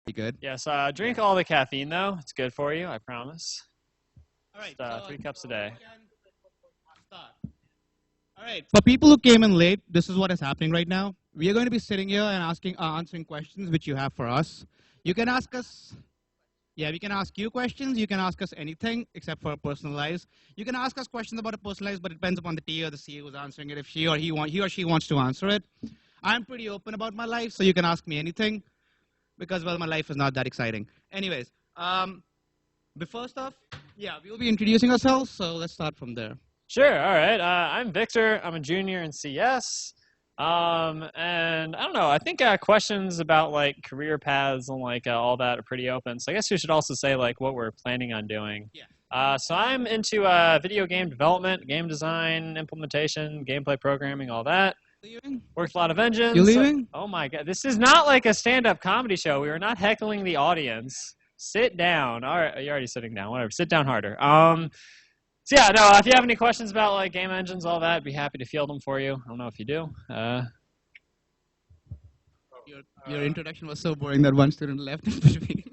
Be good. Yes, drink all the caffeine, though. It's good for you, I promise. All right. Just, 3 cups a day. All right. For people who came in late, this is what is happening right now. We are going to be sitting here and answering questions which you have for us. You can ask us. Yeah, we can ask you questions. You can ask us anything except for personalized. You can ask us questions about a personalized, but it depends upon the T or the C who's answering it. If he or she wants to answer it. I'm pretty open about my life, so you can ask me anything because, well, my life is not that exciting. Anyways, before stuff, yeah, we will be introducing ourselves, so let's start from there. Sure, all right. I'm Victor. I'm a junior in CS. And I don't know, I think questions about like career paths and like all that are pretty open. So I guess we should also say like what we're planning on doing. Yeah. So I'm into video game development, game design, implementation, gameplay programming, all that. Worked a lot of engines. You leaving? Oh my God, this is not like a stand-up comedy show. We are not heckling the audience. Sit down. All right, you're already sitting down. Whatever. Sit down harder. So yeah, no, if you have any questions about like game engines, all that, I'd be happy to field them for you. I don't know if you do. Your introduction was so boring that one student left in between.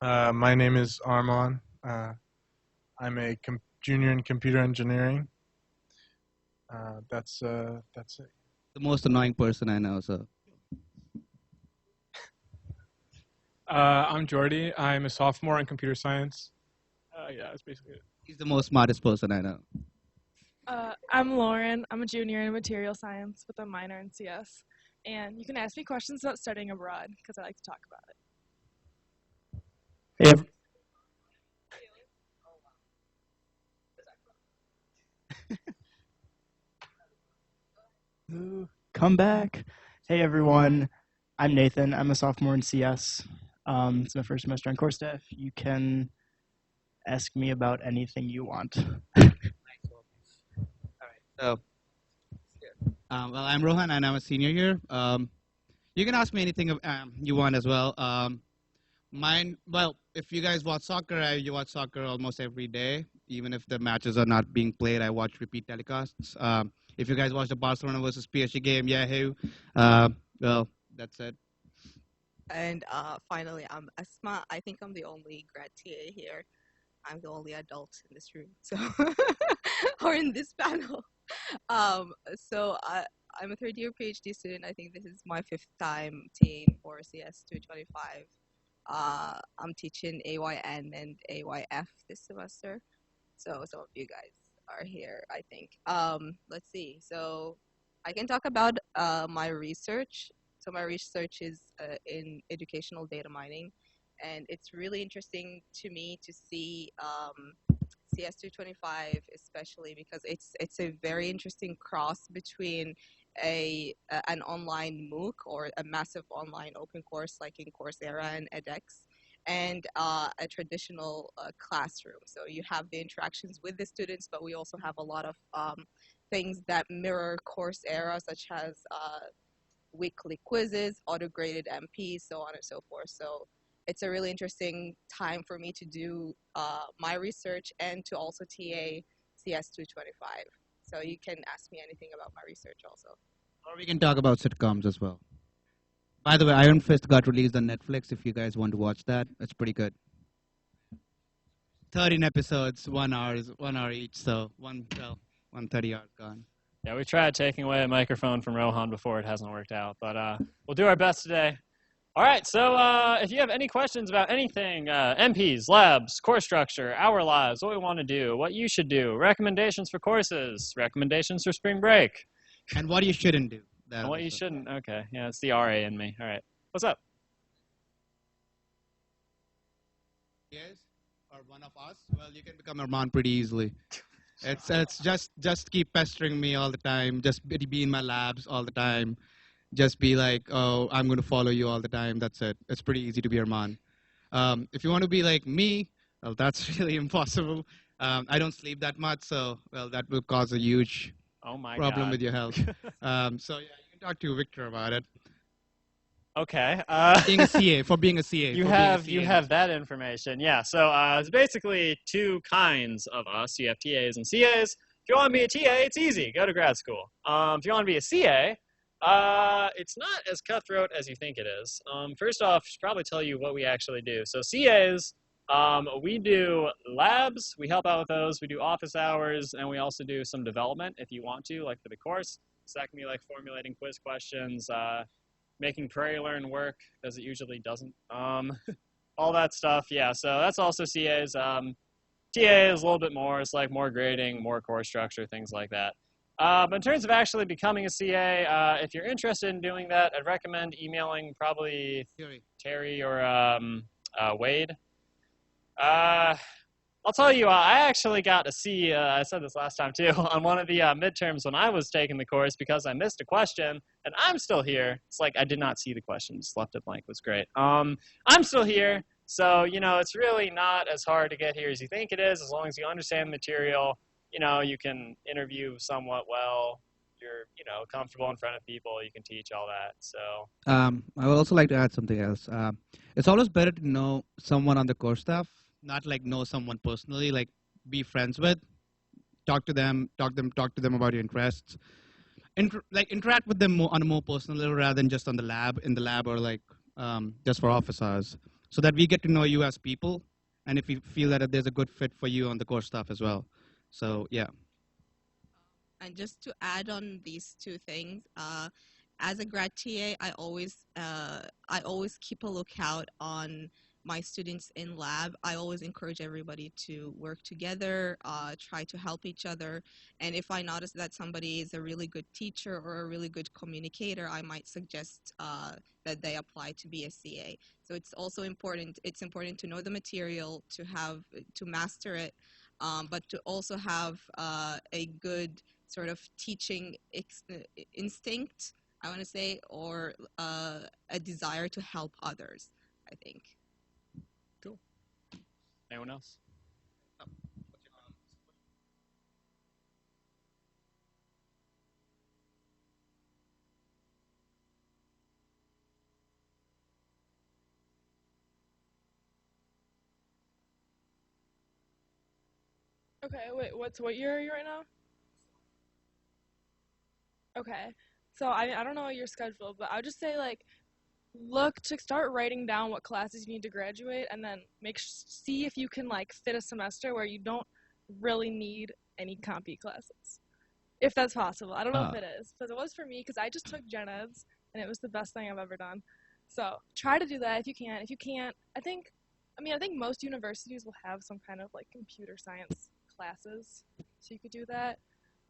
My name is Armon. I'm a junior in computer engineering. That's it. The most annoying person I know, so. I'm Jordy. I'm a sophomore in computer science. Yeah, that's basically it. He's the most smartest person I know. I'm Lauren. I'm a junior in material science with a minor in CS. And you can ask me questions about studying abroad because I like to talk about it. Hey, come back. Hey everyone, I'm Nathan. I'm a sophomore in CS. It's my first semester on course staff. You can ask me about anything you want. So, well, I'm Rohan, and I'm a senior here. You can ask me anything you want as well. Well, if you guys watch soccer, you watch soccer almost every day. Even if the matches are not being played, I watch repeat telecasts. If you guys watch the Barcelona versus PSG game, yahoo! Well, that's it. And finally, I'm Asma. I think I'm the only grad TA here. I'm the only adult in this room, so or in this panel. So I'm a third-year PhD student. I think this is my 5th time team for CS225. I'm teaching AYN and AYF this semester, so some of you guys are here, I think. Let's see. So I can talk about my research. So my research is in educational data mining, and it's really interesting to me to see CS225, especially because it's a very interesting cross between an online MOOC or a massive online open course like in Coursera and edX, and a traditional classroom. So you have the interactions with the students, but we also have a lot of things that mirror Coursera, such as weekly quizzes, auto-graded MPs, so on and so forth. So it's a really interesting time for me to do my research and to also TA CS225. So you can ask me anything about my research also. Or we can talk about sitcoms as well. By the way, Iron Fist got released on Netflix if you guys want to watch that. It's pretty good. 13 episodes, 1 hour each, so 130 hours gone. Yeah, we tried taking away a microphone from Rohan before. It hasn't worked out, but we'll do our best today. All right, so if you have any questions about anything, MPs, labs, course structure, our lives, what we want to do, what you should do, recommendations for courses, recommendations for spring break. And what you shouldn't do. And what you shouldn't, okay. Yeah, it's the RA in me. All right, what's up? Yes, or one of us? Well, you can become Arman pretty easily. It's just keep pestering me all the time, just be in my labs all the time. Just be like, oh, I'm going to follow you all the time. That's it. It's pretty easy to be Arman. If you want to be like me, well, that's really impossible. I don't sleep that much, so, well, that will cause a huge problem with your health. So, yeah, you can talk to Victor about it. Okay. Being a CA, for being a CA. You have that information. Yeah, so it's basically 2 kinds of us. You have TAs and CAs. If you want to be a TA, it's easy. Go to grad school. If you want to be a CA, It's not as cutthroat as you think it is. First off, I should probably tell you what we actually do. So CAs, we do labs, we help out with those, we do office hours, and we also do some development if you want to, like for the course. So that can be like formulating quiz questions, making Prairie Learn work, because it usually doesn't. All that stuff, yeah, so that's also CAs. TA is a little bit more, it's like more grading, more course structure, things like that. But in terms of actually becoming a CA, if you're interested in doing that, I'd recommend emailing probably Terry or Wade. I'll tell you, I actually got a C, I said this last time too, on one of the midterms when I was taking the course because I missed a question, and I'm still here. It's like I did not see the question, just left it blank. It was great. I'm still here, so, you know, it's really not as hard to get here as you think it is, as long as you understand the material. You know, you can interview somewhat well. You're, you know, comfortable in front of people. You can teach all that. So. I would also like to add something else. It's always better to know someone on the course staff, not like know someone personally. Like be friends with, talk to them about your interests, interact with them more on a more personal level rather than just on in the lab or like just for office hours, so that we get to know you as people, and if we feel that there's a good fit for you on the course staff as well. So yeah. And just to add on these two things, as a grad TA, I always keep a lookout on my students in lab. I always encourage everybody to work together, try to help each other. And if I notice that somebody is a really good teacher or a really good communicator, I might suggest that they apply to be a CA. So it's also important. It's important to know the material, to master it, but to also have a good sort of teaching instinct, I want to say, or a desire to help others, I think. Cool. Anyone else? Okay, wait, what year are you right now? Okay. So I don't know your schedule, but I would just say like look to start writing down what classes you need to graduate, and then see if you can like fit a semester where you don't really need any CompE classes, if that's possible. I don't know if it is, because it was for me, because I just took gen eds and it was the best thing I've ever done. So try to do that if you can. If you can't, I think most universities will have some kind of like computer science classes, so you could do that.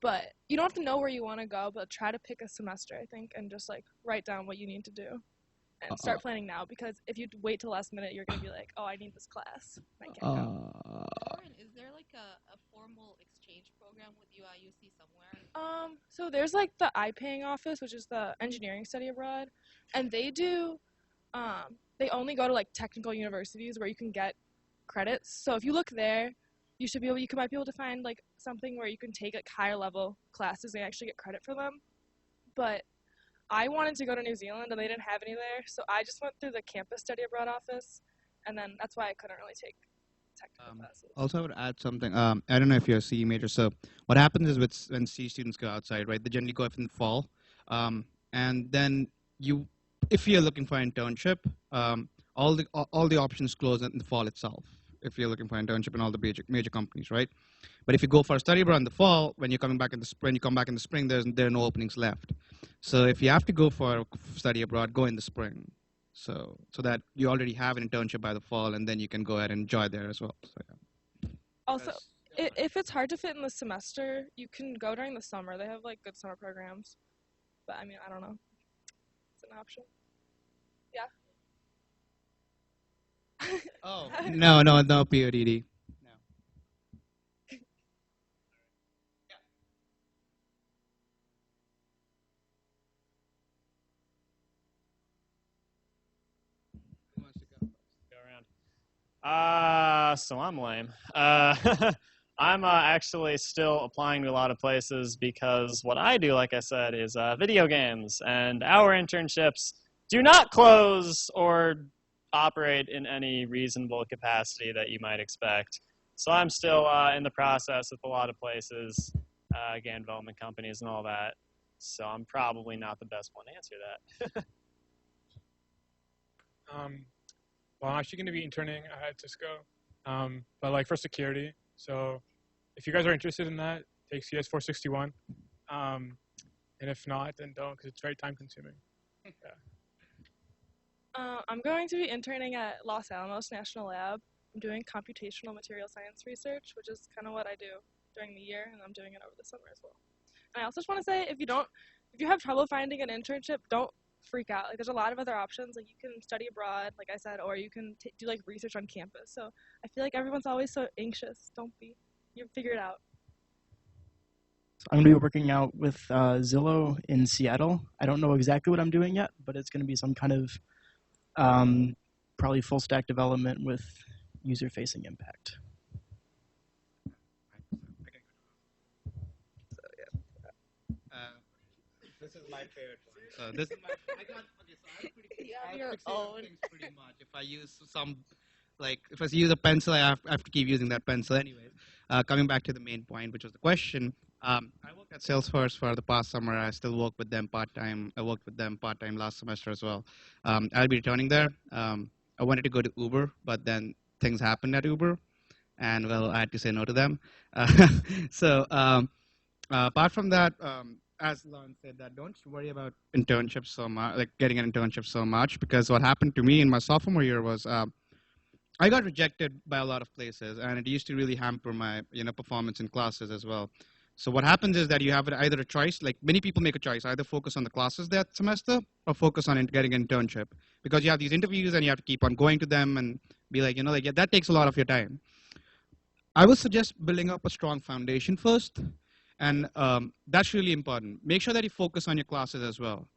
But you don't have to know where you want to go, but try to pick a semester, I think, and just like write down what you need to do. And start planning now, because if you wait till last minute, you're going to be like, oh, I need this class. I can't go. Lauren, is there like a formal exchange program with UIUC somewhere? So there's like the iPaying office, which is the engineering study abroad, and they do, they only go to like technical universities where you can get credits. So if you look there, you might be able to find like something where you can take like higher level classes and actually get credit for them. But I wanted to go to New Zealand and they didn't have any there, so I just went through the campus study abroad office, and then that's why I couldn't really take technical classes. Also, I would add something. I don't know if you're a CE major. So what happens is when CE students go outside, right? They generally go up in the fall, and then if you're looking for an internship, all the options close in the fall itself. If you're looking for an internship in all the major companies, right? But if you go for a study abroad in the fall, when you're coming back in the spring, there are no openings left. So if you have to go for a study abroad, go in the spring. So that you already have an internship by the fall, and then you can go ahead and enjoy there as well. So, yeah. Also, if it's hard to fit in the semester, you can go during the summer. They have like good summer programs. But I mean, I don't know. It's an option. Yeah. Oh no PODD. No. Who wants to go? Go around. So I'm lame. I'm actually still applying to a lot of places because what I do, like I said, is video games, and our internships do not close or operate in any reasonable capacity that you might expect. So I'm still in the process with a lot of places, game development companies and all that. So I'm probably not the best one to answer that. Well, I'm actually going to be interning at Cisco, but like for security. So if you guys are interested in that, take CS 461. And if not, then don't, because it's very time consuming. Yeah. I'm going to be interning at Los Alamos National Lab. I'm doing computational material science research, which is kind of what I do during the year, and I'm doing it over the summer as well. And I also just want to say, if you have trouble finding an internship, don't freak out. Like, there's a lot of other options. Like, you can study abroad, like I said, or you can do like research on campus. So I feel like everyone's always so anxious. Don't be. You figure it out. I'm going to be working out with Zillow in Seattle. I don't know exactly what I'm doing yet, but it's going to be some kind of probably full stack development with user-facing impact. This is my favorite one. So this is my. I got okay. So I'm pretty. You have I your fix it own. things pretty much. If I use some, like if I use a pencil, I have to keep using that pencil. Anyways, coming back to the main point, which was the question. I worked at Salesforce for the past summer. I still work with them part time. I worked with them part time last semester as well. I'll be returning there. I wanted to go to Uber, but then things happened at Uber, and well, I had to say no to them. So apart from that, as Lon said, that don't worry about internships so much, like getting an internship so much, because what happened to me in my sophomore year was I got rejected by a lot of places, and it used to really hamper my performance in classes as well. So what happens is that you have either a choice, like many people make a choice, either focus on the classes that semester or focus on getting an internship, because you have these interviews and you have to keep on going to them and be like, yeah, that takes a lot of your time. I would suggest building up a strong foundation first, and that's really important. Make sure that you focus on your classes as well.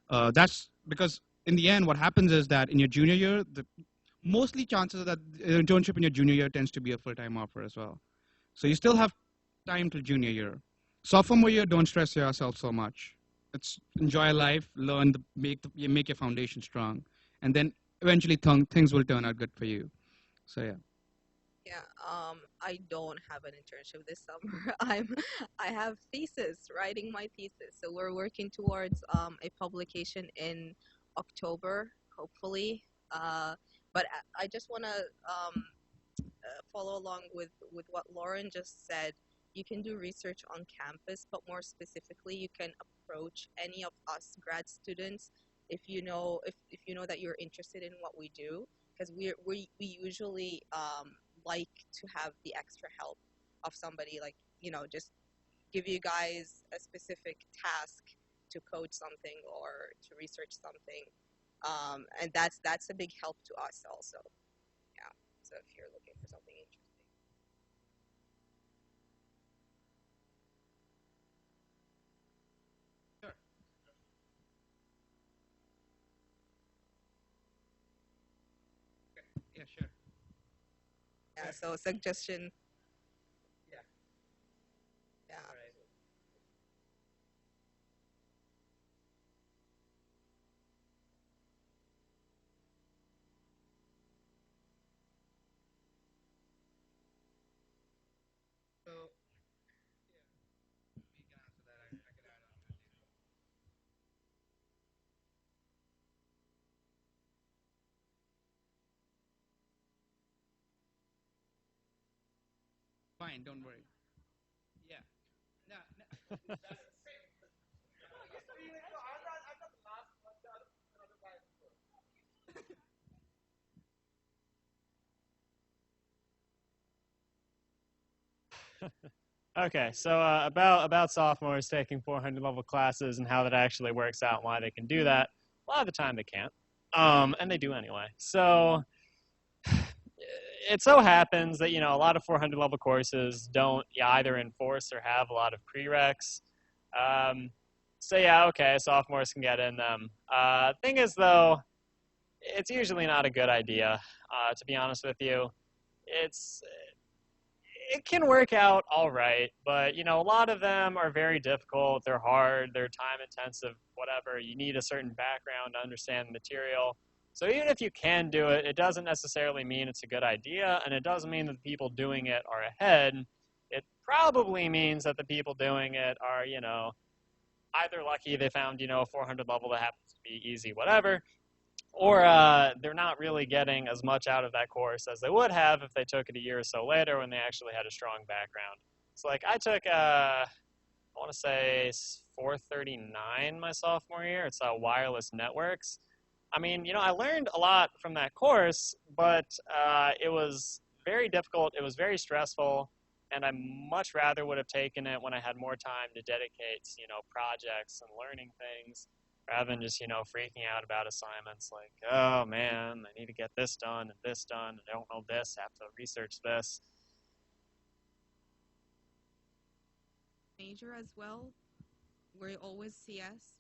That's because in the end, what happens is that in your junior year, mostly chances are that internship in your junior year tends to be a full-time offer as well. So you still have time till junior year. Sophomore year, don't stress yourself so much. It's enjoy life, learn, make your foundation strong, and then eventually things will turn out good for you. So yeah. Yeah, I don't have an internship this summer. I have writing my thesis. So we're working towards a publication in October, hopefully. But I just want to follow along with what Lauren just said. You can do research on campus, but more specifically, you can approach any of us grad students if you know that you're interested in what we do, because we usually like to have the extra help of somebody, like just give you guys a specific task to code something or to research something, and that's a big help to us also. Yeah, so if you're looking for something interesting. Yeah, sure. Yeah, so suggestion. Yeah. Yeah. All right. So, yeah, we can answer that. I can add on that later. Fine, don't worry. Yeah. No, no. Okay, so about sophomores taking 400 level classes and how that actually works out and why they can do that. A lot of the time they can't, and they do anyway. So it so happens that a lot of 400 level courses don't either enforce or have a lot of prereqs. So yeah, okay, sophomores can get in them. Thing is though, it's usually not a good idea. To be honest with you, it can work out all right, but a lot of them are very difficult. They're hard. They're time intensive. Whatever. You need a certain background to understand the material. So even if you can do it, it doesn't necessarily mean it's a good idea, and it doesn't mean that the people doing it are ahead. It probably means that the people doing it are, either lucky they found, a 400 level that happens to be easy, whatever, or they're not really getting as much out of that course as they would have if they took it a year or so later when they actually had a strong background. So like I took, I want to say 439 my sophomore year. It's wireless networks. I mean, I learned a lot from that course, but it was very difficult. It was very stressful, and I much rather would have taken it when I had more time to dedicate, projects and learning things, rather than just, freaking out about assignments like, oh man, I need to get this done and this done. I don't know this. I have to research this. Major as well? Were you always CS?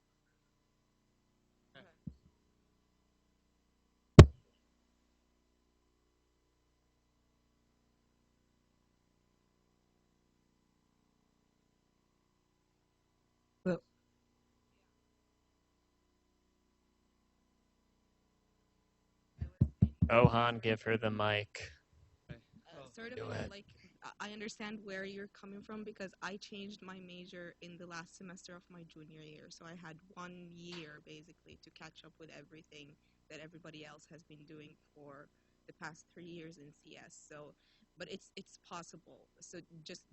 Well, Rohan, give her the mic. sort of Do it. like I understand where you're coming from because I changed my major in the last semester of my junior year. So I had 1 year basically to catch up with everything that everybody else has been doing for the past 3 years in CS. So, but it's possible. So just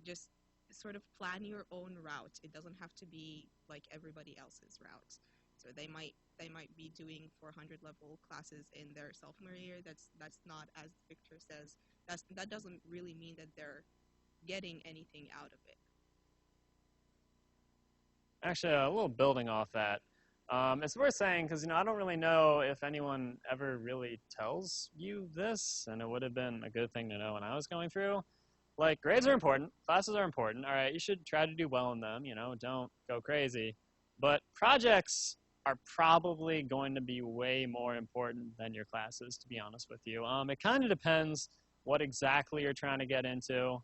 sort of plan your own route. It doesn't have to be like everybody else's route. So they might be doing 400 level classes in their sophomore year. That's not, as Victor says, that doesn't really mean that they're getting anything out of it. Actually, a little building off that. It's worth saying because, I don't really know if anyone ever really tells you this, and it would have been a good thing to know when I was going through. Like, grades are important. Classes are important. All right, you should try to do well in them, don't go crazy. But projects are probably going to be way more important than your classes, to be honest with you. It kind of depends what exactly you're trying to get into.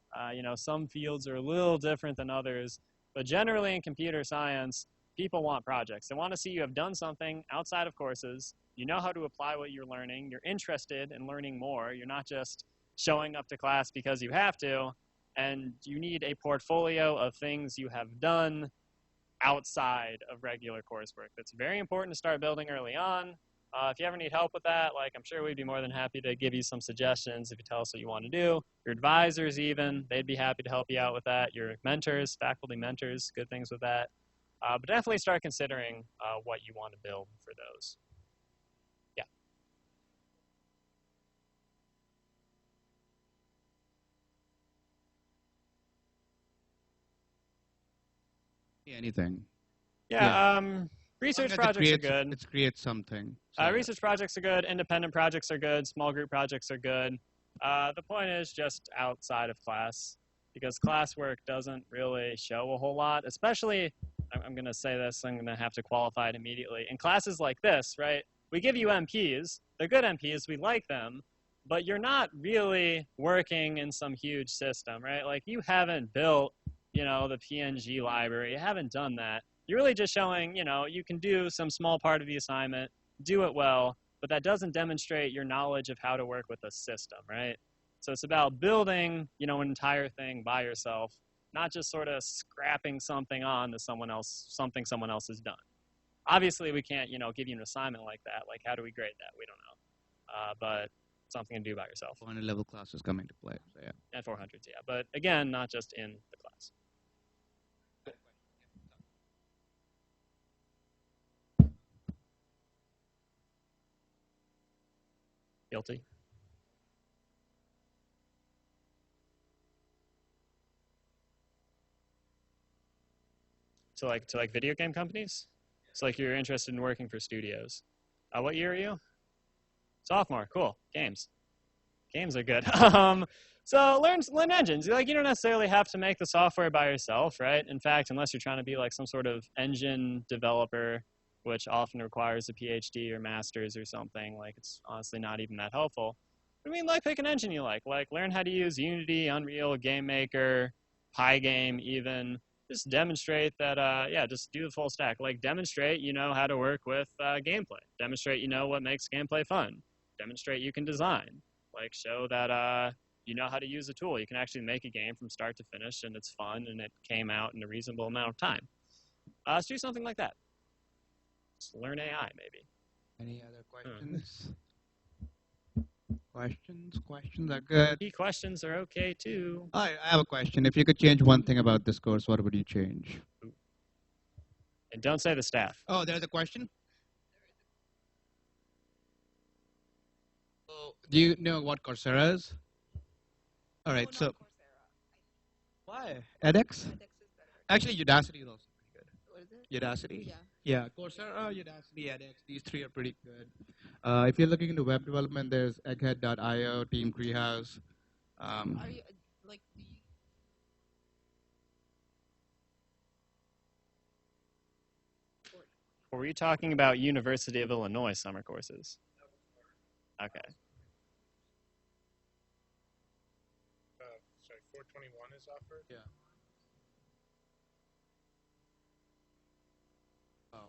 Some fields are a little different than others, but generally in computer science, people want projects. They want to see you have done something outside of courses. You know how to apply what you're learning. You're interested in learning more. You're not just showing up to class because you have to, and you need a portfolio of things you have done outside of regular coursework. That's very important to start building early on. If you ever need help with that, I'm sure we'd be more than happy to give you some suggestions if you tell us what you want to do. Your advisors even, they'd be happy to help you out with that. Your mentors, faculty mentors, good things with that. But definitely start considering what you want to build for those. Yeah. Anything. Yeah, As research long as projects are good. It creates something. So, Research projects are good. Independent projects are good. Small group projects are good. The point is just outside of class, because classwork doesn't really show a whole lot, especially, I'm going to say this, I'm going to have to qualify it immediately. In classes like this, right, we give you MPs. They're good MPs. We like them. But you're not really working in some huge system, right? Like, you haven't built, the PNG library. You haven't done that. You're really just showing, you can do some small part of the assignment, do it well, but that doesn't demonstrate your knowledge of how to work with a system, right? So it's about building, an entire thing by yourself, not just sort of scrapping something on to something someone else has done. Obviously, we can't, give you an assignment like that. Like, how do we grade that? We don't know. But something to do by yourself. 400 level classes come into play. So yeah. And 400s, yeah. But again, not just in the class. Guilty. To like video game companies? So like you're interested in working for studios. What year are you? Sophomore. Cool. Games. Games are good. So learn engines. You don't necessarily have to make the software by yourself, right? In fact, unless you're trying to be like some sort of engine developer, which often requires a PhD or master's or something, it's honestly not even that helpful. I mean, pick an engine you like. Learn how to use Unity, Unreal, GameMaker, Pygame even. Just demonstrate that, just do the full stack. Demonstrate you know how to work with gameplay. Demonstrate you know what makes gameplay fun. Demonstrate you can design. Show that you know how to use a tool. You can actually make a game from start to finish, and it's fun, and it came out in a reasonable amount of time. Let's do something like that. Just learn AI, maybe. Any other questions? Questions are good. Key questions are okay too. I have a question. If you could change one thing about this course, what would you change? And don't say the staff. Oh, there's a question? Oh, do you know what Coursera is? All right, so why? edX? edX is better. Actually, Udacity is also pretty good. What is it? Udacity? Yeah. Yeah, Coursera, Udacity, edX, these three are pretty good. If you're looking into web development, there's egghead.io, Team Treehouse. Are you like do you Or were you talking about University of Illinois summer courses? Okay. Sorry, 421 is offered. Yeah. Oh.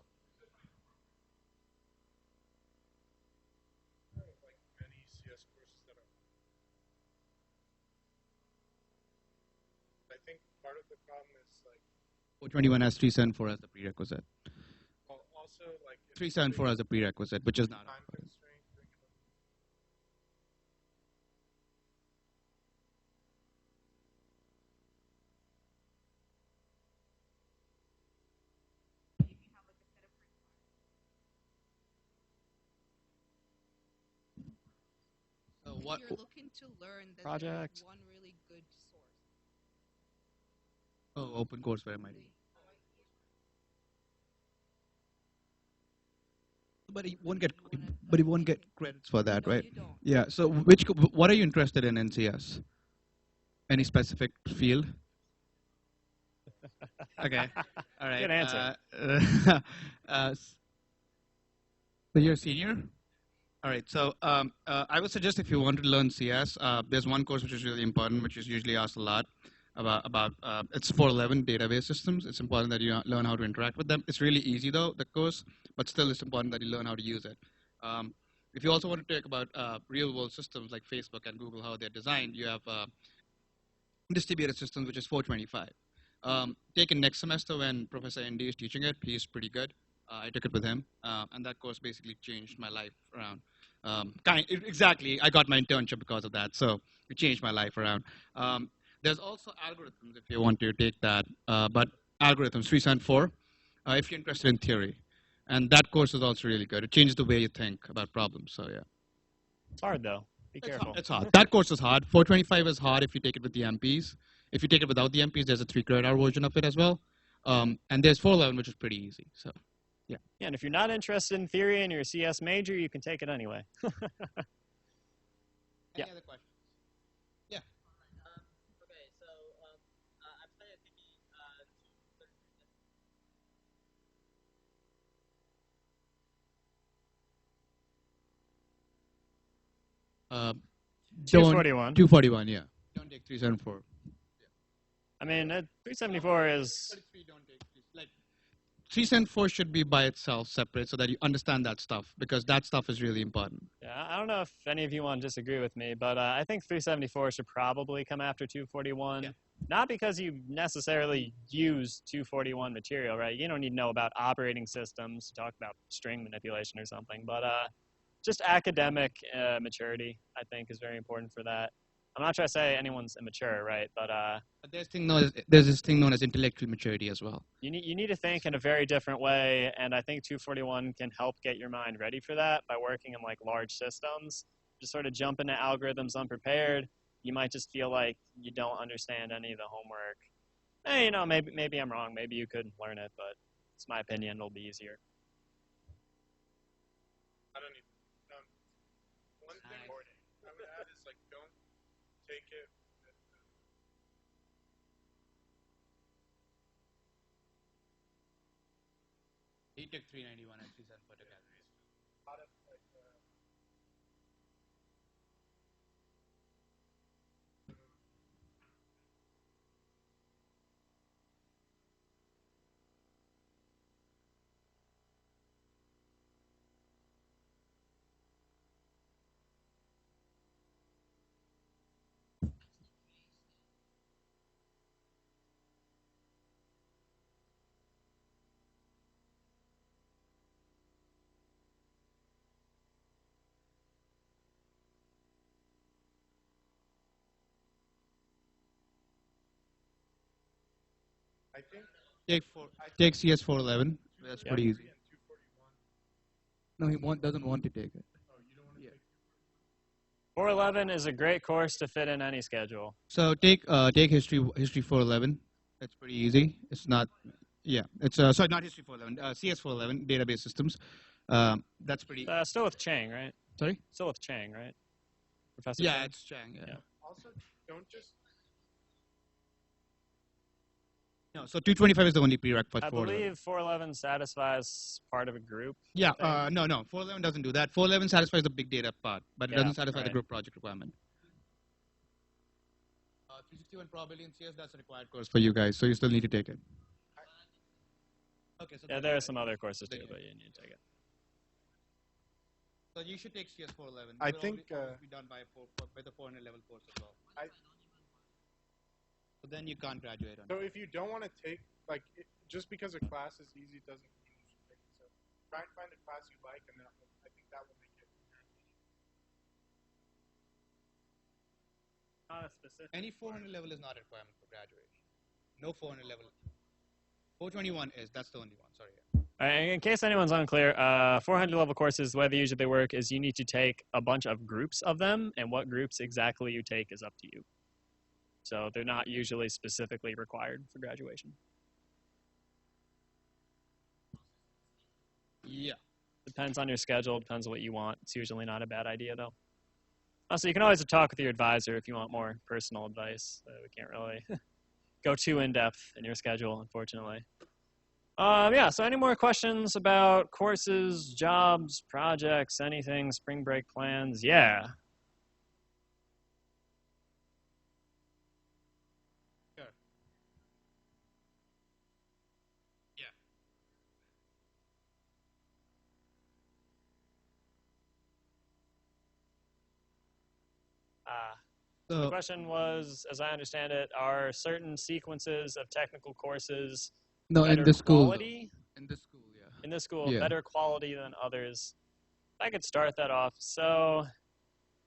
Like many CS courses that are. I think part of the problem is like 421 has 374 as the prerequisite. also like 374 as a prerequisite, which is not. time constraint. So if what? you're looking to learn, then Project. there's one really good source. Oh, open courseware might be. But he won't get. But he won't get credits for that, No, right? you don't. Yeah. So what are you interested in NCS? Any specific field? Okay. All right. Good answer. So you're a senior? All right. So I would suggest if you want to learn CS, there's one course which is really important, which is usually asked a lot about it's 411 database systems. It's important that you learn how to interact with them. It's really easy though, the course, but still it's important that you learn how to use it. If you also want to talk about real world systems like Facebook and Google, how they're designed, you have distributed systems, which is 425. Taken next semester when Professor ND is teaching it, he's pretty good. I took it with him, and that course basically changed my life around. Exactly, I got my internship because of that, so it changed my life around. There's also algorithms if you want to take that, but algorithms 374 if you're interested in theory, and that course is also really good. It changes the way you think about problems. So yeah, It's hard though. Be careful. it's hard. That course is hard. 425 is hard if you take it with the MPs. If you take it without the MPs, there's a 3 credit hour version of it as well, and there's 411, which is pretty easy. So. Yeah, and if you're not interested in theory and you're a CS major, you can take it anyway. Any Yeah. other questions? Yeah. Okay, so I'm kind of thinking Don't 241. 241. Yeah. Don't take 374. I mean, 374 is. Like 374 should be by itself separate so that you understand that stuff because that stuff is really important. Yeah, I don't know if any of you want to disagree with me, but I think 374 should probably come after 241. Yeah. Not because you necessarily use 241 material, right? You don't need to know about operating systems to talk about string manipulation or something, but just academic maturity, I think, is very important for that. I'm not trying to say anyone's immature, right? But There's this thing known as intellectual maturity as well. you need to think in a very different way, and I think 241 can help get your mind ready for that by working in like large systems. Just sort of jump into algorithms unprepared. You might just feel like you don't understand any of the homework. Hey, you know, maybe I'm wrong. Maybe you couldn't learn it, but it's my opinion. It'll be easier. I don't need. One thing I would add is like don't take it. He took 391 and 374 together. Lot of like. I think Take CS 411. That's Yeah. pretty easy. and 241. No, he doesn't want to take it. Oh, you don't want to Yeah. take 411 is a great course to fit in any schedule. So take history 411. That's pretty easy. It's not. Yeah, it's sorry, not history 411. CS 411 database systems. That's pretty. Still with Chang, right? Sorry. Still with Chang, right? Professor Yeah, Chang? it's Chang. Yeah. Yeah. Also, don't just. No, so 225 is the only prereq for I 411. believe 411 satisfies part of a group. Yeah, I think. no, 411 doesn't do that. 411 satisfies the big data part, but it Yeah, doesn't satisfy the right. group project requirement. 361 probability in CS, that's a required course for you guys, so you still need to take it. Okay, so Yeah, there are some other courses too, but you need to take it. So you should take CS 411. I It will think, always be done by the 400 level course as well. So then you can't graduate on So it. if you don't want to take, like, just because a class is easy doesn't mean you should take it. So try and find a class you like, and then I think that will make it. Not a specific. Any 400 level is not a requirement for graduation. No 400 level. 421 is. That's the only one. Sorry. In case anyone's unclear, 400 level courses, the way they usually work is you need to take a bunch of groups of them, and what groups exactly you take is up to you. So they're not usually specifically required for graduation. Yeah. Depends on your schedule, depends on what you want. It's usually not a bad idea, though. Also, you can always talk with your advisor if you want more personal advice. We can't really go too in-depth in your schedule, unfortunately. Yeah, so any more questions about courses, jobs, projects, anything, spring break plans? Yeah. Sure. Yeah. The question was, as I understand it, are certain sequences of technical courses No, better in the school. quality? In the school, yeah. In this school, Yeah. better quality than others. If I could start that off. So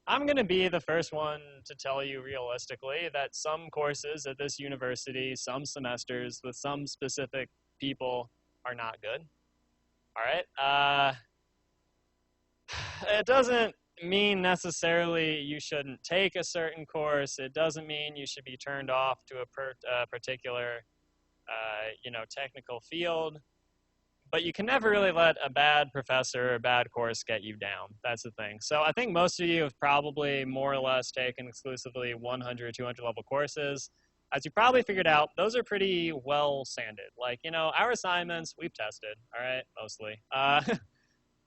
I'm going to be the first one to tell you realistically that some courses at this university, some semesters with some specific people are not good. All right? It doesn't mean necessarily you shouldn't take a certain course. It doesn't mean you should be turned off to a particular technical field. But you can never really let a bad professor or a bad course get you down. That's the thing. So I think most of you have probably more or less taken exclusively 100, 200 level courses. As you probably figured out, those are pretty well sanded. Like, our assignments, we've tested, all right, mostly.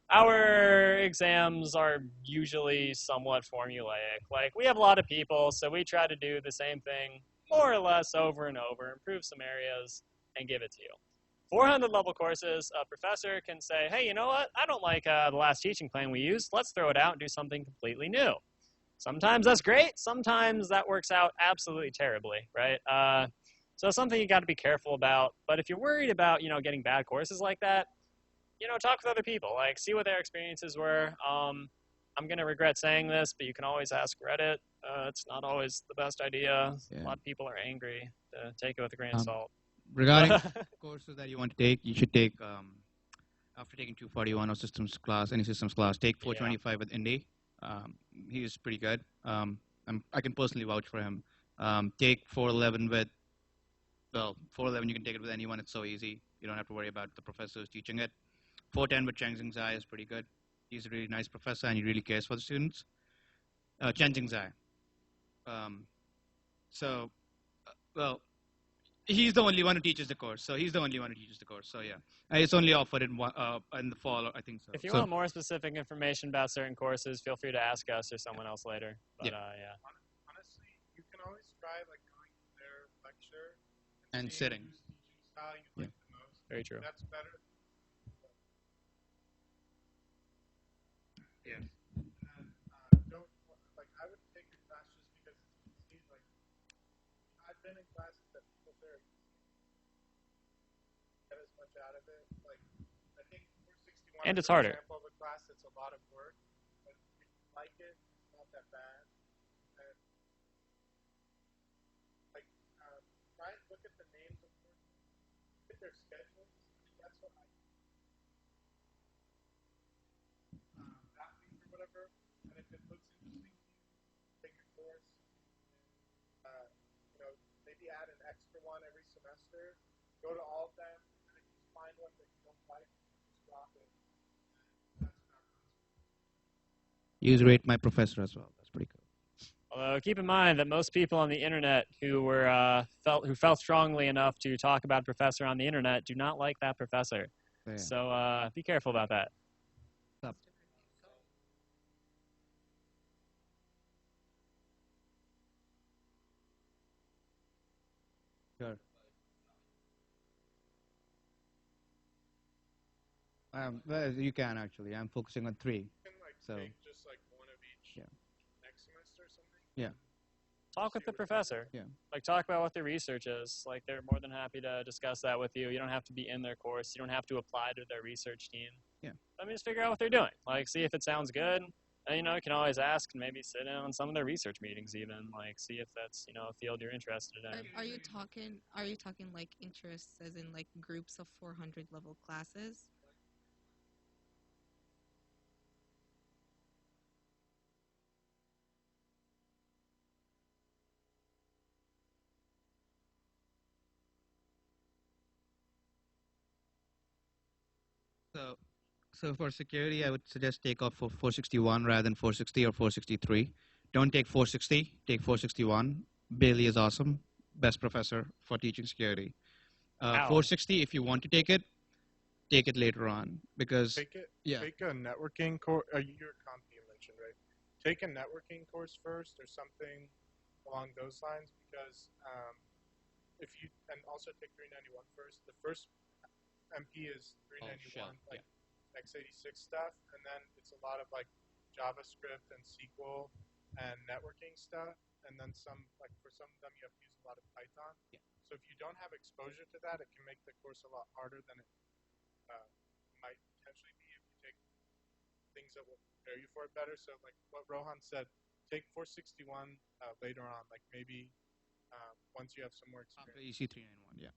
Our exams are usually somewhat formulaic. Like, we have a lot of people, so we try to do the same thing more or less over and over, improve some areas, and give it to you. 400 level courses, a professor can say, hey, you know what? I don't like the last teaching plan we used. Let's throw it out and do something completely new. Sometimes that's great. Sometimes that works out absolutely terribly, right? So something you got to be careful about. But if you're worried about, getting bad courses like that, talk with other people. Like, see what their experiences were. I'm going to regret saying this, but you can always ask Reddit. It's not always the best idea. Yeah. A lot of people are angry. Take it with a grain of salt. Regarding courses that you want to take, you should take, after taking 241 or systems class, any systems class, take 425 with Indy. He is pretty good. I can personally vouch for him. Take 411 with, 411 you can take it with anyone. It's so easy. You don't have to worry about the professors teaching it. 410 with Cheng Xing Zai is pretty good. He's a really nice professor and he really cares for the students. Cheng Xing Zai. He's the only one who teaches the course. So yeah, it's only offered in the fall, I think so. If you want more specific information about certain courses, feel free to ask us or someone else later. But, yeah. Honestly, you can always try like going to their lecture And seeing sitting. whose teaching style you like the most. Very true. That's better. Yeah. Don't like. I would take your class just because it's easy. Like, I've been in classes that people say are easy. Get as much out of it. Like, I think 461 And is it's an harder. example of a class that's a lot of work, but if you like it, it's not that bad. And like, try and look at the names of courses. go to all of them, and if you find one that you don't like, just drop it. And that's not Use rate my professor as well. That's pretty cool. Although keep in mind that most people on the internet who felt strongly enough to talk about a professor on the internet do not like that professor. So, yeah. So be careful about that. Sure. Well, you can actually. I'm focusing on 3. you can like So take just like one of each yeah. next semester or something. Yeah. Talk with the professor. Yeah. Like, talk about what their research is. Like, they're more than happy to discuss that with you. You don't have to be in their course. You don't have to apply to their research team. Yeah. Let me just figure out what they're doing. Like, see if it sounds good. And, you know, you can always ask and maybe sit in on some of their research meetings even. Like, see if that's, you know, a field you're interested in. Are you talking like interests as in like groups of 400 level classes? So for security, I would suggest take off for 461 rather than 460 or 463. Don't take 460, take 461. Bailey is awesome. Best professor for teaching security. 460, if you want to take it later on because Take yeah. a networking course. Your comp you mentioned, right? Take a networking course first or something along those lines because if you and also take 391 first. The first MP is 391, like x86 stuff, and then it's a lot of like JavaScript and SQL and networking stuff, and then some like for some of them you have to use a lot of Python. Yeah. So if you don't have exposure to that, it can make the course a lot harder than it might potentially be if you take things that will prepare you for it better. So like what Rohan said, take 461 later on, like maybe once you have some more experience. After EC 391, yeah.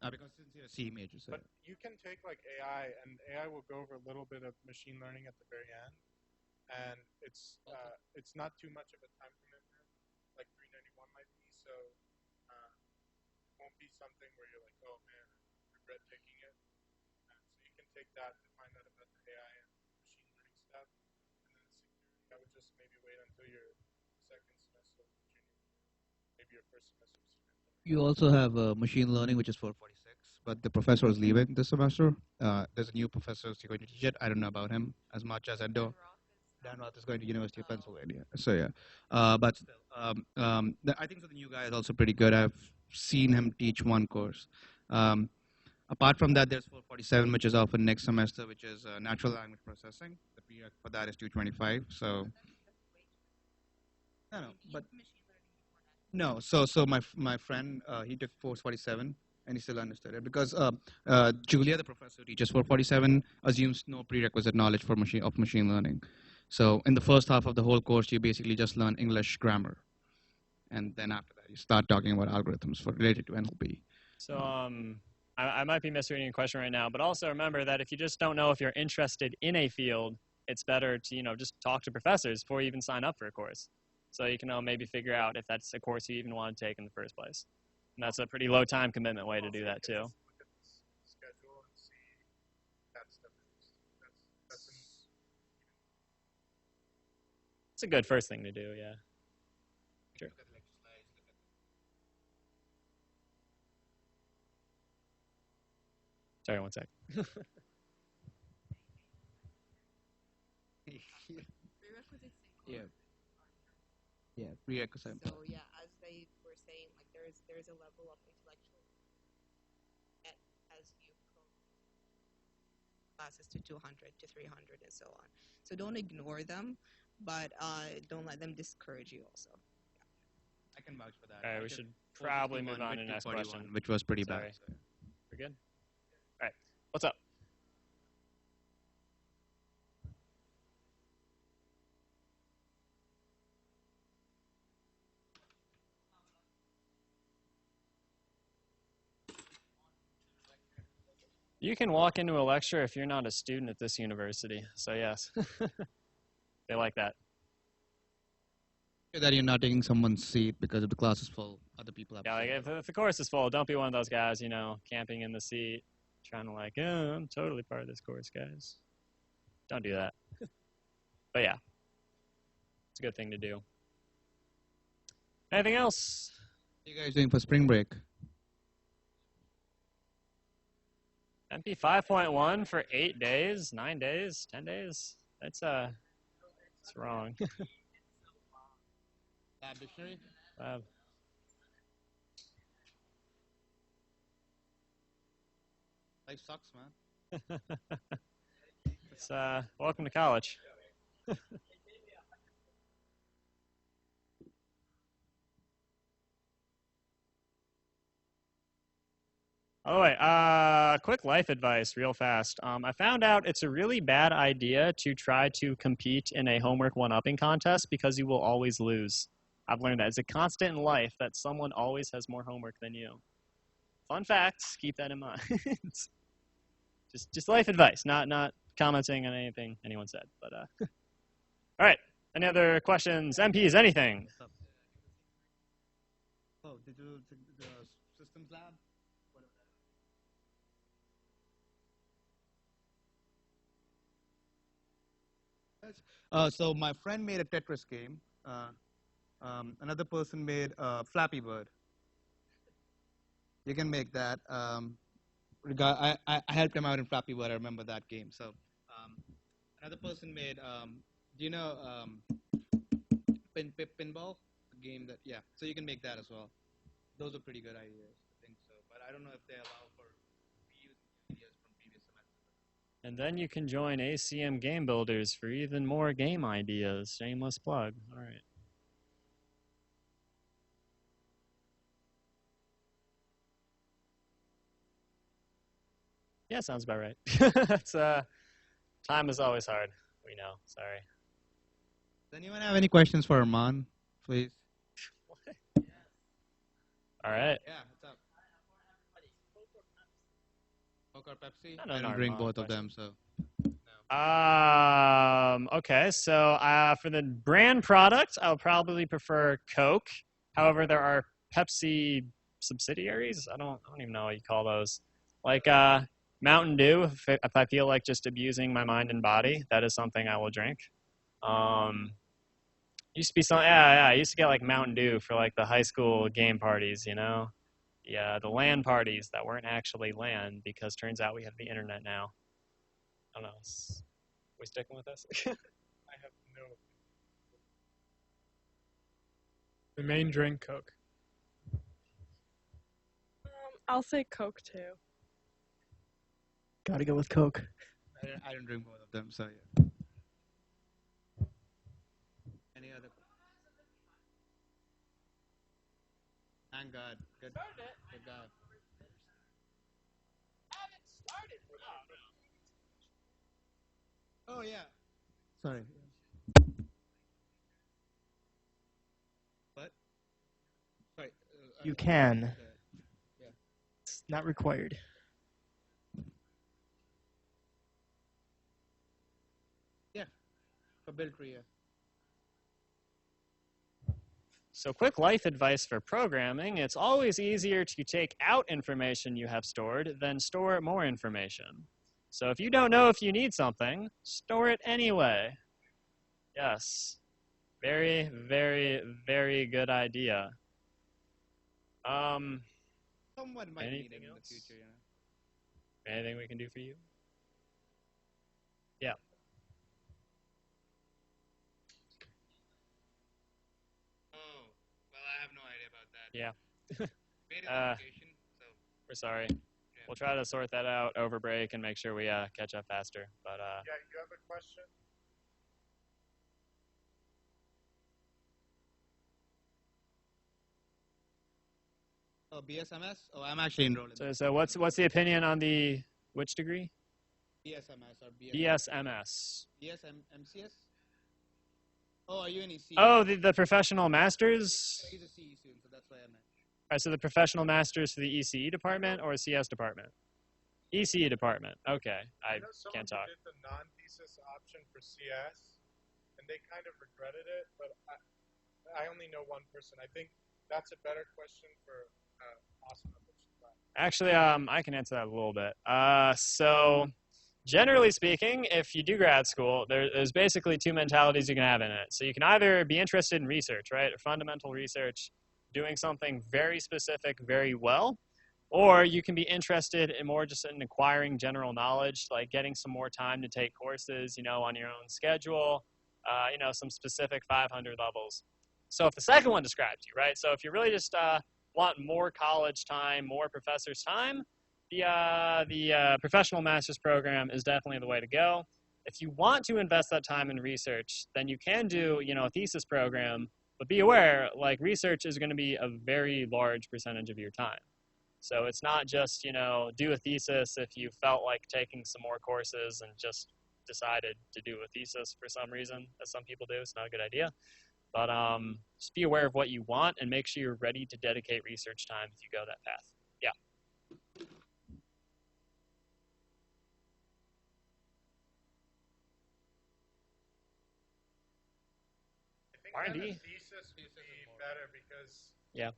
Because since you're a C major, so But you can take like AI, and AI will go over a little bit of machine learning at the very end, and it's not too much of a time commitment, like 391 might be. So it won't be something where you're like, oh man, I regret taking it. So you can take that to find out about the AI and machine learning stuff, and then security. I would just maybe wait until your second semester, maybe your first semester. you also have machine learning, which is 446, but the professor is leaving this semester. There's a new professor who's going to teach it. I don't know about him as much as I know. Dan Roth is going to University of Pennsylvania. So yeah, but still, I think so the new guy is also pretty good. I've seen him teach one course. Apart from that, there's 447, which is often next semester, which is natural language processing. The prereq for that is 225. So no, but no. So my friend he took 447 and he still understood it because Julia, the professor who teaches 447, assumes no prerequisite knowledge for machine learning. So in the first half of the whole course, you basically just learn English grammar, and then after that, you start talking about algorithms related to NLP. So I might be misreading your question right now, but also remember that if you just don't know if you're interested in a field, it's better to just talk to professors before you even sign up for a course. So you can maybe figure out if that's a course you even want to take in the first place. And that's a pretty low time commitment way to do that too. Look at the schedule and see that stuff. It's a good first thing to do, yeah. Sure. Sorry, one sec. Yeah. Yeah, prerequisite. So yeah, as they were saying, like there's a level of intellectual as you go classes to 200 to 300 and so on. So don't ignore them, but don't let them discourage you also. I can vouch for that. All right, we should probably move on to the next question. Which was pretty Sorry. bad. So. We're good? All right, what's up? You can walk into a lecture if you're not a student at this university. So yes, they like that. That you're not taking someone's seat because if the class is full, other people have. Yeah, like if the course is full, don't be one of those guys, you know, camping in the seat, trying to like, oh, I'm totally part of this course, guys. Don't do that. But yeah, it's a good thing to do. Anything else? What are you guys doing for spring break? MP 5.1 for 8 days, 9 days, 10 days. That's wrong. Lab dictionary. Life sucks, man. It's welcome to college. Oh wait, quick life advice, real fast. I found out it's a really bad idea to try to compete in a homework one-upping contest because you will always lose. I've learned that it's a constant in life that someone always has more homework than you. Fun facts, keep that in mind. just life advice, not commenting on anything anyone said. But all right, any other questions? MPs, anything? Oh, digital the systems lab. So my friend made a Tetris game. Another person made Flappy Bird. You can make that. I helped him out in Flappy Bird. I remember that game. So another person made. Do you know pinball? A game that So you can make that as well. Those are pretty good ideas. I think so, but I don't know if they allow for reusing ideas from previous semesters. And then you can join ACM Game Builders for even more game ideas. Shameless plug. All right. Yeah, sounds about right. It's time is always hard. We know. Sorry. Does anyone have any questions for Arman, please? All right. Yeah, what's up? Coke or Pepsi? I don't I don't know drink Arman both of questions. them, so. Okay, so for the brand product, I'll probably prefer Coke. However, there are Pepsi subsidiaries. I don't even know what you call those. Like Mountain Dew, if I feel like just abusing my mind and body, that is something I will drink. Used to be I used to get like Mountain Dew for like the high school game parties, you know? Yeah, the LAN parties that weren't actually LAN because turns out we have the internet now. I don't know. We sticking with this? I have no. The main drink, Coke. I'll say Coke too. Gotta go with Coke. I don't drink both of them, so yeah. Any other? Thank God. Good guy. Oh yeah. Sorry. What? Sorry. You can. Yeah. It's not required. Yeah. For Bill Tria. So quick life advice for programming, it's always easier to take out information you have stored than store more information. So if you don't know if you need something, store it anyway. Yes. Very, very, very good idea. Someone might need it Anything in else? the future, you know. Anything we can do for you? Yeah. Oh, well, I have no idea about that. Yeah. Made an application, so. We're sorry. We'll try to sort that out over break and make sure we catch up faster. But Yeah, you have a question? Oh, BSMS? Oh, I'm actually enrolled in so what's the opinion on the which degree? BSMS or BSMS. BSMCS? Oh, are you in EC? Oh, the professional masters. He's a CE student, so that's why I meant. All right, so the professional masters for the ECE department or CS department? ECE department. Okay, I know someone can't talk. who did the non-thesis option for CS, and they kind of regretted it, but I only know one person. I think that's a better question for Asma. Actually, I can answer that a little bit. So generally speaking, if you do grad school, there's basically two mentalities you can have in it. So you can either be interested in research, right, fundamental research, doing something very specific very well, or you can be interested in more just in acquiring general knowledge, like getting some more time to take courses, on your own schedule, some specific 500 levels. So if the second one describes you, right, so if you really just want more college time, more professors' time, the professional master's program is definitely the way to go. If you want to invest that time in research, then you can do, a thesis program, but be aware, like research is going to be a very large percentage of your time. So it's not just, do a thesis if you felt like taking some more courses and just decided to do a thesis for some reason, as some people do. It's not a good idea. But just be aware of what you want and make sure you're ready to dedicate research time if you go that path. Yeah. I think R&D. a thesis would be better because Yeah.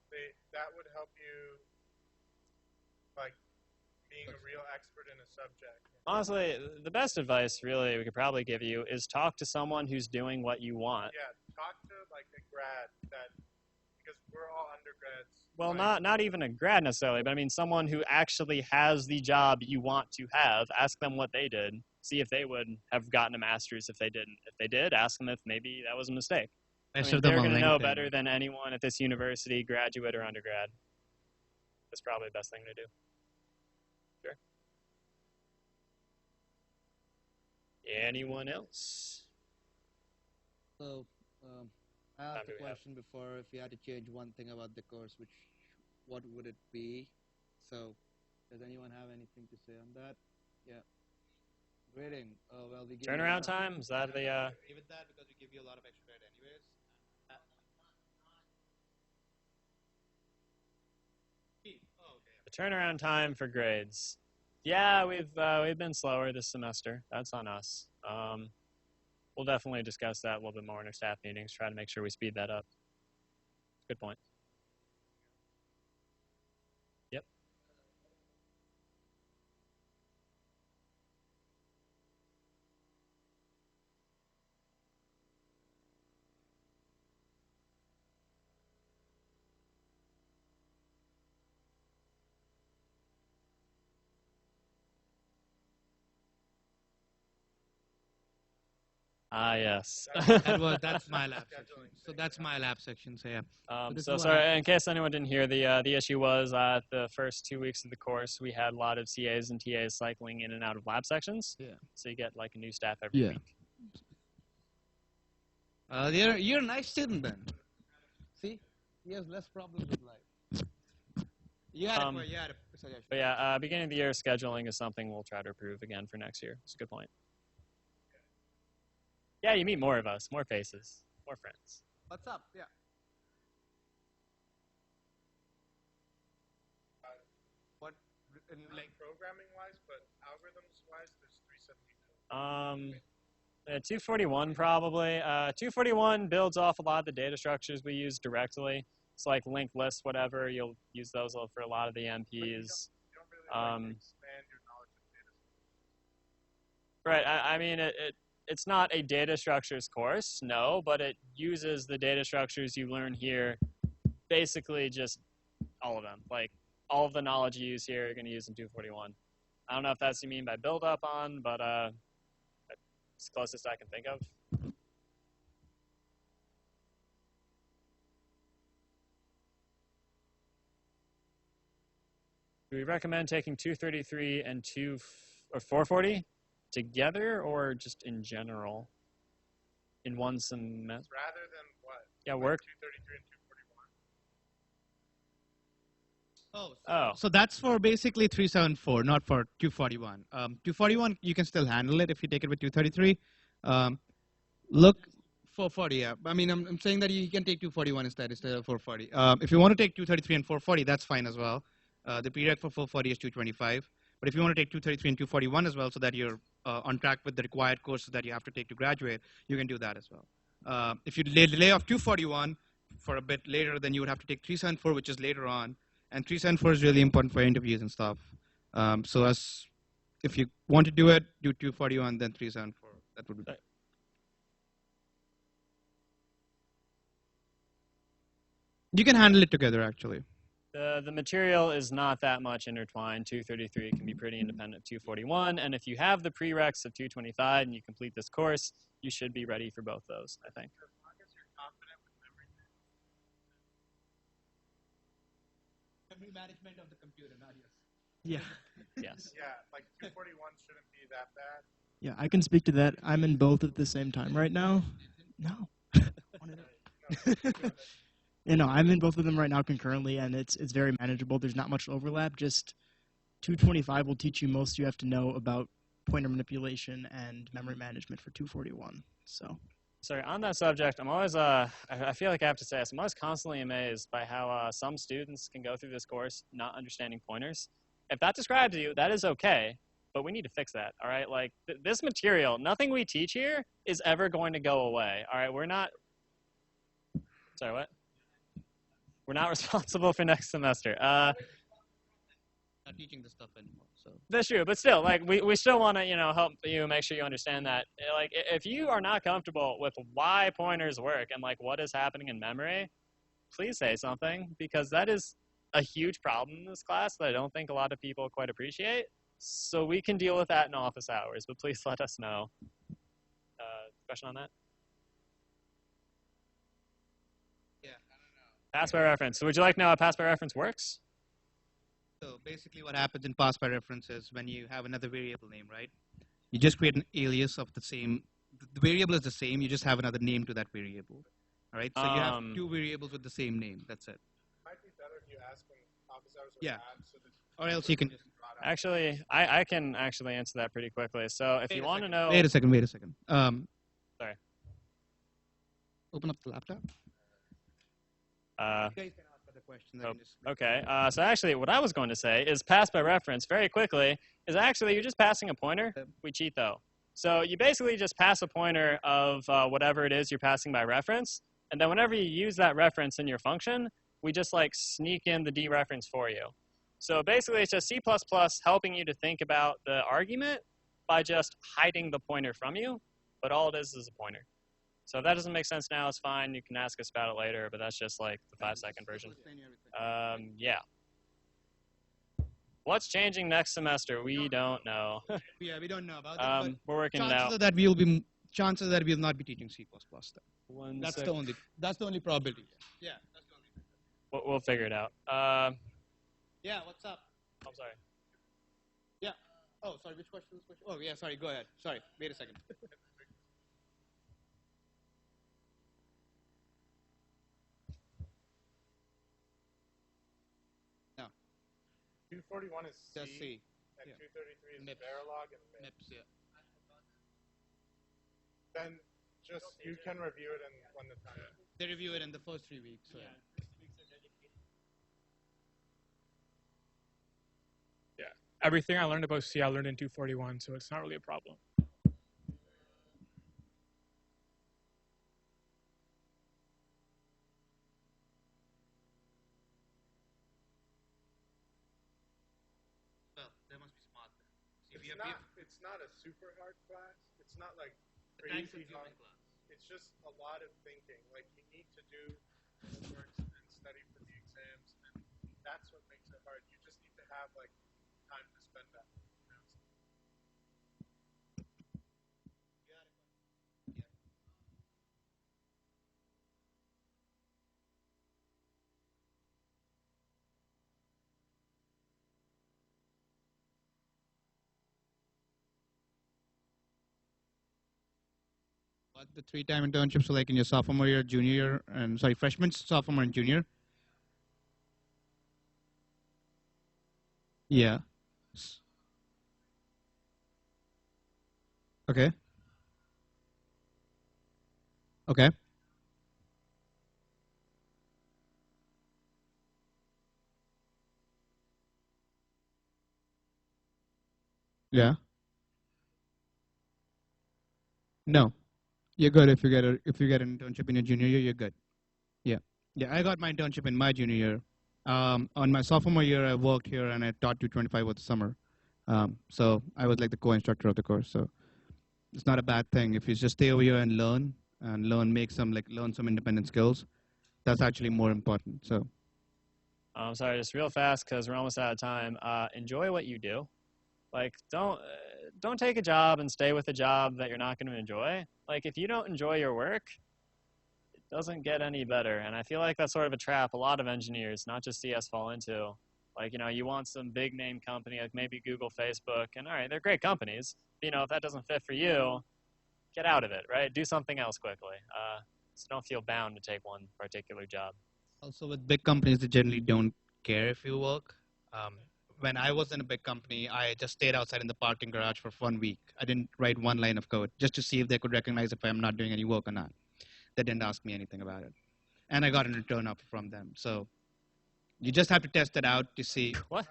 that would help you, like, being a real expert in a subject. Honestly, the best advice really we could probably give you is talk to someone who's doing what you want. Yeah, talk to like a grad because we're all undergrads. Well, like, not even a grad necessarily, but I mean someone who actually has the job you want to have. Ask them what they did. See if they would have gotten a master's if they didn't. If they did, ask them if maybe that was a mistake. They're going to know better than anyone at this university, graduate or undergrad. That's probably the best thing to do. Sure. Anyone else? So, I asked a question before. If you had to change one thing about the course, what would it be? So, does anyone have anything to say on that? Yeah. Grading. Well, we give Turnaround time? Is that the? Give it that because we give you a lot of extra credit anyways. The turnaround time for grades. Yeah, we've been slower this semester. That's on us. We'll definitely discuss that a little bit more in our staff meetings. Try to make sure we speed that up. Good point. Yep. Ah, yes. That's my lab section. So that's my lab section. So yeah. So sorry, in case anyone didn't hear, the issue was the first 2 weeks of the course, we had a lot of CAs and TAs cycling in and out of lab sections. Yeah. So you get like a new staff every week. You're a nice student then. See, he has less problems with life. You had a suggestion. But yeah, beginning of the year scheduling is something we'll try to approve again for next year. It's a good point. Yeah, you meet more of us, more faces, more friends. What's up? Yeah. What like programming wise, but algorithms wise, there's 372. 241 probably. 241 builds off a lot of the data structures we use directly. It's like linked lists, whatever. You'll use those for a lot of the MPs. You don't really expand your knowledge of data. Right. I mean, it's not a data structures course, no, but it uses the data structures you learn here, basically just all of them. Like all of the knowledge you use here, you're going to use in 241. I don't know if that's what you mean by build up on, but it's the closest I can think of. Do we recommend taking 233 and 440 together, or just in general in one semester? Rather than what? Yeah, like work. 233 and 241. So that's for basically 374, not for 241. 241 you can still handle it if you take it with 233. Look, 440. Yeah, I mean I'm saying that you can take 241 instead of 440. If you want to take 233 and 440, that's fine as well. The prereq for 440 is 225. But if you want to take 233 and 241 as well, so that you're on track with the required courses that you have to take to graduate, you can do that as well. If you delay off 241, for a bit later, then you would have to take 374, which is later on. And 374 is really important for interviews and stuff. So if you want to do it, do 241, then 374. That would be. You can handle it together, actually. The material is not that much intertwined. 233 can be pretty independent of 241. And if you have the prereqs of 225 and you complete this course, you should be ready for both those, I think. As long as you're confident with memory. Memory management of the computer, not yours. Yeah. Yes. Yeah, like 241 shouldn't be that bad. Yeah, I can speak to that. I'm in both at the same time right now. No. You know, I'm in both of them right now concurrently, and it's very manageable. There's not much overlap. Just 225 will teach you most you have to know about pointer manipulation and memory management for 241. So. Sorry, on that subject, I'm always, I feel like I have to say this, I'm always constantly amazed by how some students can go through this course not understanding pointers. If that describes you, that is okay, but we need to fix that, all right? Like, this material, nothing we teach here is ever going to go away, all right? We're not, sorry, what? We're not responsible for next semester. Not teaching this stuff anymore, so. That's true, but still, like, we still want to, you know, help you make sure you understand that. Like, if you are not comfortable with why pointers work and, like, what is happening in memory, please say something, because that is a huge problem in this class that I don't think a lot of people quite appreciate. So we can deal with that in office hours, but please let us know. Question on that? Yeah, I don't know. Pass by reference. So would you like to know how pass by reference works? So basically what happens in pass by reference is when you have another variable name, right? You just create an alias of the same, the variable is the same, you just have another name to that variable. All right, so you have two variables with the same name, that's it. Might be better if you ask when office hours are Yeah. bad, so that Or else you can just. Actually, I can actually answer that pretty quickly. So if you want to know... Wait a second. Sorry. Open up the laptop. You guys can ask other questions. Okay, so actually what I was going to say is pass by reference very quickly is actually you're just passing a pointer. We cheat though. So you basically just pass a pointer of whatever it is you're passing by reference, and then whenever you use that reference in your function, we just like sneak in the dereference for you. So basically it's just C++ helping you to think about the argument by just hiding the pointer from you, but all it is a pointer. So if that doesn't make sense now, it's fine. You can ask us about it later, but that's just like the 5-second version. Yeah. What's changing next semester? We don't know. Yeah, we don't know about that. But we're working it chances out. are that chances that we'll not be teaching C++ then. That's the only probability. Yeah, that's the only. We'll figure it out. Yeah, what's up? I'm sorry. Yeah. Oh, sorry. Which question? Oh, yeah. Sorry. Go ahead. Sorry. Wait a second. No. 241 is C, Just C. and Yeah. 233 is MIPS. Verilog and MIPS. MIPS, yeah. Then just you can review it when the time. They review it in the first 3 weeks. So. Yeah, everything I learned about C, I learned in 241, so it's not really a problem. Well, they must be smart then. It's not a super hard class. It's not like The crazy time-consuming hard. class. It's just a lot of thinking. Like you need to do homeworks and study for the exams, and that's what makes it hard. You just need to have like time to spend that. You know? What, the 3-time internships, so like in your sophomore year, junior year, and sorry, freshman, sophomore, and junior? Yeah. Okay. Okay. Yeah. No. You're good if you get an internship in your junior year, you're good. Yeah. Yeah, I got my internship in my junior year. On my sophomore year, I worked here and I taught 225 over the summer. So I was like the co-instructor of the course. So it's not a bad thing if you just stay over here and learn, learn some independent skills. That's actually more important. So I'm sorry, just real fast because we're almost out of time. Enjoy what you do. Like, don't take a job and stay with a job that you're not going to enjoy. Like, if you don't enjoy your work, it doesn't get any better. And I feel like that's sort of a trap a lot of engineers, not just CS, fall into. Like, you want some big name company, like maybe Google, Facebook, and all right, they're great companies. But, if that doesn't fit for you, get out of it, right? Do something else quickly. So don't feel bound to take one particular job. also with big companies, they generally don't care if you work. When I was in a big company, I just stayed outside in the parking garage for 1 week. I didn't write one line of code just to see if they could recognize if I'm not doing any work or not. They didn't ask me anything about it. And I got a return offer from them. So you just have to test it out to see. What?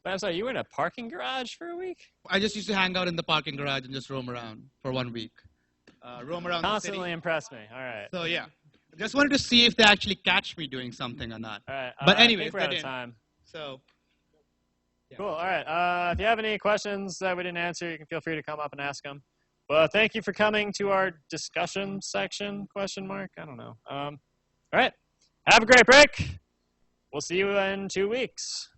But I'm sorry, you were in a parking garage for a week? I just used to hang out in the parking garage and just roam around for 1 week. Roam around Constantly the city. impress me. All right. So yeah, just wanted to see if they actually catch me doing something or not. All right. But I anyways, think we're they out of didn't. time. So yeah. Cool. All right. If you have any questions that we didn't answer, you can feel free to come up and ask them. Well, thank you for coming to our discussion section, question mark? I don't know. All right. Have a great break. We'll see you in 2 weeks.